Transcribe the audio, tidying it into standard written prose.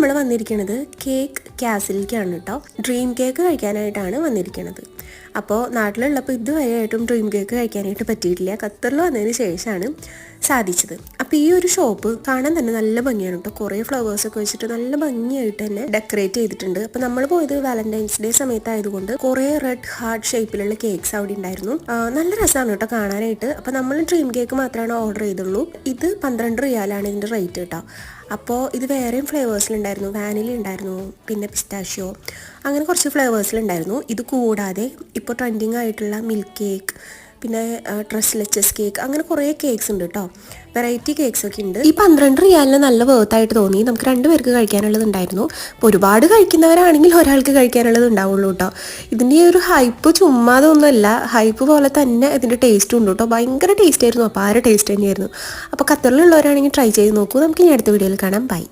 നമ്മൾ വന്നിരിക്കുന്നത് കേക്ക് കാസിലേക്കാണ് കേട്ടോ. ഡ്രീം കേക്ക് കഴിക്കാനായിട്ടാണ് വന്നിരിക്കുന്നത്. അപ്പോൾ നാട്ടിലുള്ളപ്പോൾ ഇതുവരെയായിട്ടും ഡ്രീം കേക്ക് കഴിക്കാനായിട്ട് പറ്റിയിട്ടില്ല. ഖത്തറിൽ വന്നതിന് ശേഷമാണ് സാധിച്ചത്. അപ്പോൾ ഈ ഒരു ഷോപ്പ് കാണാൻ തന്നെ നല്ല ഭംഗിയാണ് കേട്ടോ. കുറേ ഫ്ലവേഴ്സൊക്കെ വെച്ചിട്ട് നല്ല ഭംഗിയായിട്ട് തന്നെ ഡെക്കറേറ്റ് ചെയ്തിട്ടുണ്ട്. അപ്പോൾ നമ്മൾ പോയത് വാലന്റൈൻസ് ഡേ സമയത്തായതുകൊണ്ട് കുറേ റെഡ് ഹാർട്ട് ഷേപ്പിലുള്ള കേക്ക്സ് അവിടെ ഉണ്ടായിരുന്നു. നല്ല രസമാണ് കേട്ടോ കാണാനായിട്ട്. അപ്പോൾ നമ്മൾ ഡ്രീം കേക്ക് മാത്രമാണ് ഓർഡർ ചെയ്തുള്ളൂ. ഇത് 12 റിയാലാണ് ഇതിൻ്റെ റേറ്റ് കേട്ടോ. അപ്പോൾ ഇത് വേറെയും ഫ്ലേവേഴ്സിലുണ്ടായിരുന്നു. വാനില ഉണ്ടായിരുന്നു, പിന്നെ പിസ്താഷ്യോ, അങ്ങനെ കുറച്ച് ഫ്ലേവേഴ്സിലുണ്ടായിരുന്നു. ഇത് കൂടാതെ ഇപ്പോൾ ട്രെൻഡിങ് ആയിട്ടുള്ള മിൽക്ക് കേക്ക്, പിന്നെ ട്രസ്ലെച്ചസ് കേക്ക്, അങ്ങനെ കുറേ കേക്ക്സ് ഉണ്ട് കേട്ടോ. വെറൈറ്റി കേക്ക്സ് ഒക്കെ ഉണ്ട്. ഈ 12 റിയാലിന് നല്ല വേർത്തായിട്ട് തോന്നി. നമുക്ക് 2 പേർക്ക് കഴിക്കാനുള്ളത് ഉണ്ടായിരുന്നു. അപ്പോൾ ഒരുപാട് കഴിക്കുന്നവരാണെങ്കിൽ ഒരാൾക്ക് കഴിക്കാനുള്ളത് ഉണ്ടാവുള്ളൂ കേട്ടോ. ഇതിൻ്റെ ഒരു ഹൈപ്പ് ചുമ്മാതൊന്നുമല്ല, ഹൈപ്പ് പോലെ തന്നെ ഇതിൻ്റെ ടേസ്റ്റും ഉണ്ട് കേട്ടോ. ഭയങ്കര ടേസ്റ്റ് ആയിരുന്നു. അപ്പോൾ ടേസ്റ്റ് തന്നെയായിരുന്നു. അപ്പോൾ ഖത്തറിലുള്ളവരാണെങ്കിൽ ട്രൈ ചെയ്ത് നോക്കൂ. നമുക്ക് ഇനി അടുത്ത വീഡിയോയിൽ കാണാം. ബൈ.